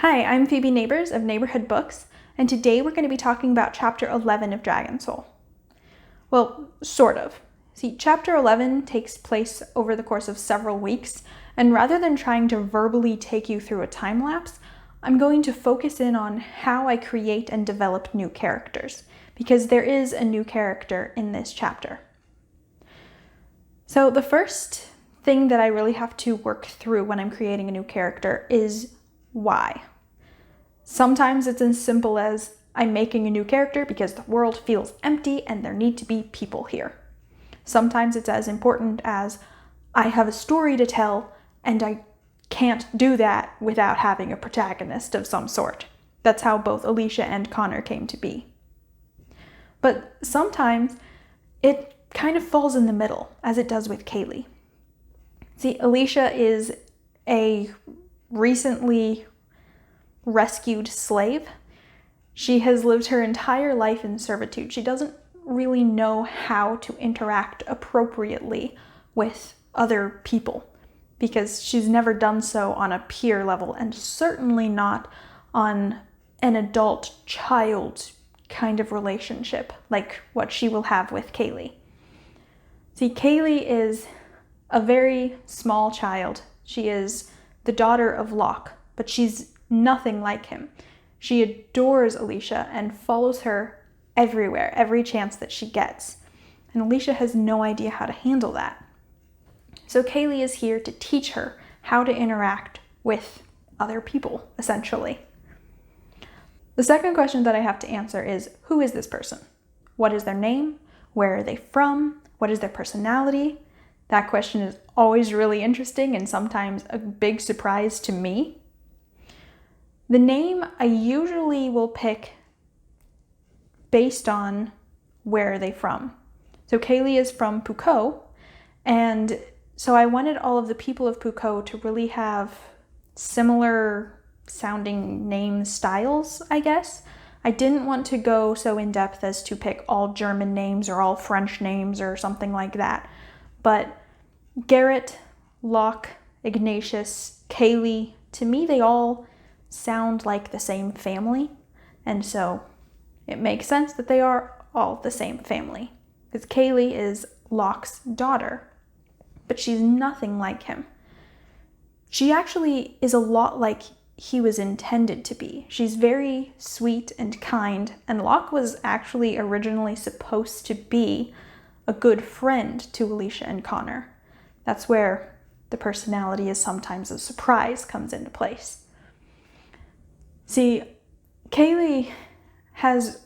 Hi, I'm Phoebe Nabors of Neighborhood Books, and today we're going to be talking about Chapter 11 of Dragonsoul. Well, sort of. See, Chapter 11 takes place over the course of several weeks, and rather than trying to verbally take you through a time lapse, I'm going to focus in on how I create and develop new characters, because there is a new character in this chapter. So the first thing that I really have to work through when I'm creating a new character is why. Sometimes it's as simple as I'm making a new character because the world feels empty and there need to be people here. Sometimes it's as important as I have a story to tell and I can't do that without having a protagonist of some sort. That's how both Alicia and Connor came to be. But sometimes it kind of falls in the middle, as it does with Kaylee. See, Alicia is a recently rescued slave. She has lived her entire life in servitude. She doesn't really know how to interact appropriately with other people because she's never done so on a peer level and certainly not on an adult-child kind of relationship like what she will have with Kaylee. See, Kaylee is a very small child. She is the daughter of Locke, but she's nothing like him. She adores Alicia and follows her everywhere, every chance that she gets. And Alicia has no idea how to handle that. So Kaylee is here to teach her how to interact with other people, essentially. The second question that I have to answer is, who is this person? What is their name? Where are they from? What is their personality? That question is always really interesting and sometimes a big surprise to me. The name I usually will pick based on where are they from. So Kaylee is from Pucot, and so I wanted all of the people of Pucot to really have similar sounding name styles, I guess. I didn't want to go so in depth as to pick all German names or all French names or something like that. But Garrett, Locke, Ignatius, Kaylee, to me they all sound like the same family, and so it makes sense that they are all the same family, because Kaylee is Locke's daughter, but she's nothing like him. She actually is a lot like he was intended to be. She's very sweet and kind, and Locke was actually originally supposed to be a good friend to Alicia and Connor. That's where the personality is sometimes a surprise comes into place. See, Kaylee has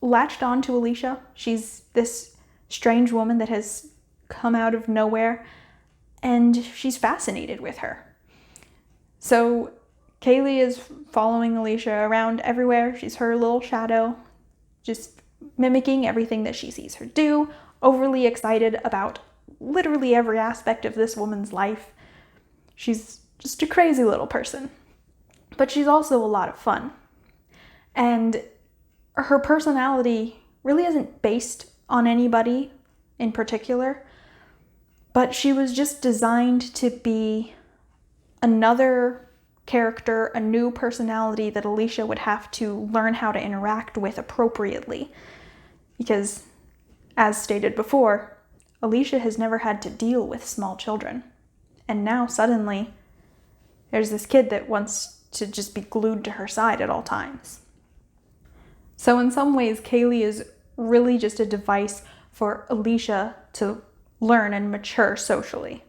latched on to Alicia. She's this strange woman that has come out of nowhere, and she's fascinated with her. So Kaylee is following Alicia around everywhere. She's her little shadow, just mimicking everything that she sees her do, overly excited about literally every aspect of this woman's life. She's just a crazy little person. But she's also a lot of fun. And her personality really isn't based on anybody in particular, but she was just designed to be another character, a new personality that Alicia would have to learn how to interact with appropriately. Because, as stated before, Alicia has never had to deal with small children. And now suddenly, there's this kid that wants to just be glued to her side at all times. So in some ways, Kaylee is really just a device for Alicia to learn and mature socially.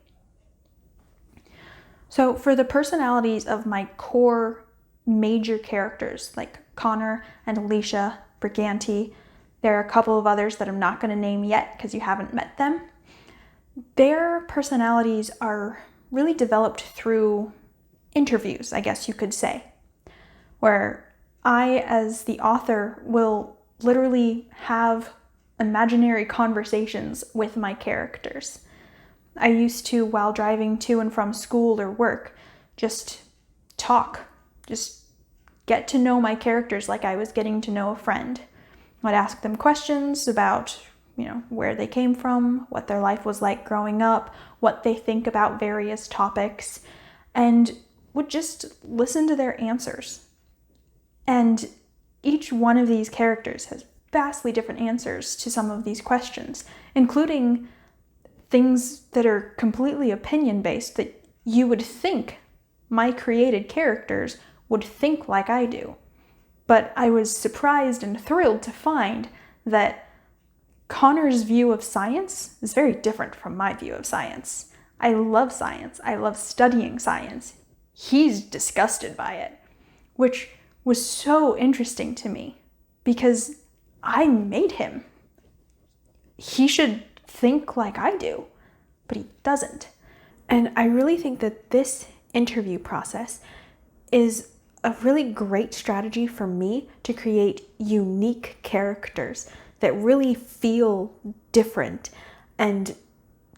So for the personalities of my core major characters, like Connor and Alicia, Briganti, there are a couple of others that I'm not going to name yet because you haven't met them. Their personalities are really developed through interviews, I guess you could say, where I, as the author, will literally have imaginary conversations with my characters. I used to, while driving to and from school or work, just talk, just get to know my characters like I was getting to know a friend. I'd ask them questions about, where they came from, what their life was like growing up, what they think about various topics, and would just listen to their answers. And each one of these characters has vastly different answers to some of these questions, including things that are completely opinion-based that you would think my created characters would think like I do. But I was surprised and thrilled to find that Connor's view of science is very different from my view of science. I love science. I love studying science. He's disgusted by it, which was so interesting to me because I made him. He should think like I do, but he doesn't. And I really think that this interview process is a really great strategy for me to create unique characters that really feel different and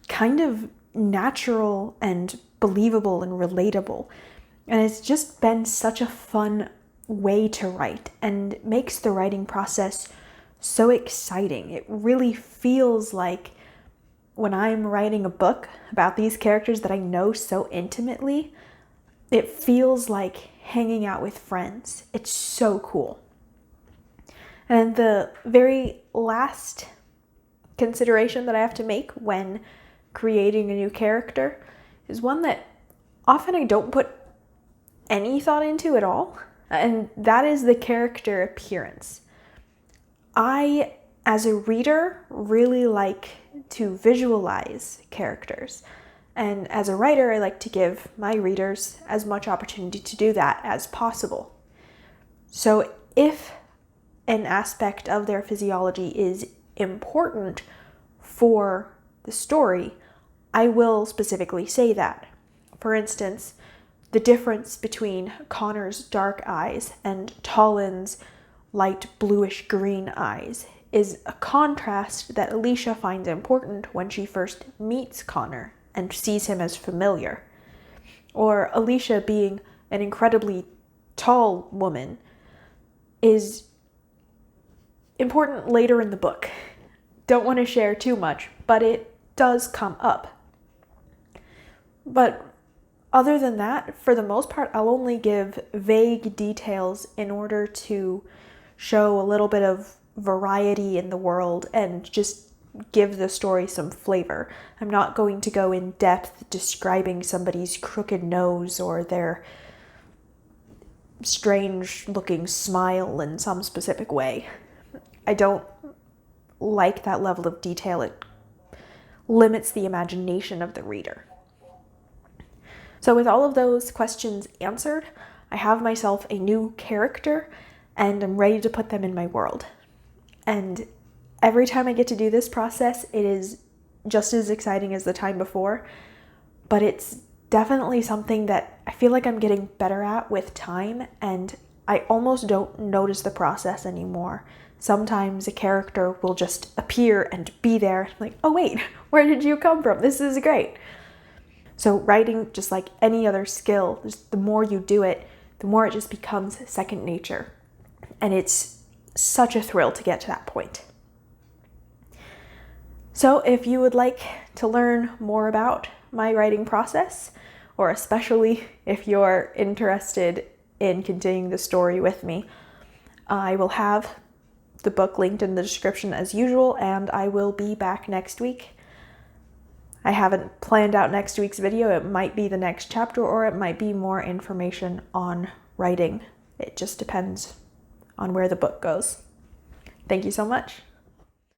kind of natural and believable and relatable. And it's just been such a fun way to write and makes the writing process so exciting. It really feels like when I'm writing a book about these characters that I know so intimately, it feels like hanging out with friends. It's so cool. And the very last consideration that I have to make when creating a new character is one that often I don't put any thought into at all, and that is the character appearance. I, as a reader, really like to visualize characters, and as a writer, I like to give my readers as much opportunity to do that as possible. So if an aspect of their physiology is important for the story, I will specifically say that. For instance, the difference between Connor's dark eyes and Talon's light bluish green eyes is a contrast that Alicia finds important when she first meets Connor and sees him as familiar. Or Alicia being an incredibly tall woman is important later in the book. Don't want to share too much, but it does come up. But other than that, for the most part, I'll only give vague details in order to show a little bit of variety in the world and just give the story some flavor. I'm not going to go in depth describing somebody's crooked nose or their strange looking smile in some specific way. I don't like that level of detail. It limits the imagination of the reader. So with all of those questions answered, I have myself a new character and I'm ready to put them in my world. And every time I get to do this process, it is just as exciting as the time before, but it's definitely something that I feel like I'm getting better at with time, and I almost don't notice the process anymore. Sometimes a character will just appear and be there, like, oh wait, where did you come from? This is great. So writing, just like any other skill, just the more you do it, the more it just becomes second nature. And it's such a thrill to get to that point. So if you would like to learn more about my writing process, or especially if you're interested in continuing the story with me, I will have the book linked in the description as usual, and I will be back next week. I haven't planned out next week's video. It might be the next chapter, or it might be more information on writing. It just depends on where the book goes. Thank you so much.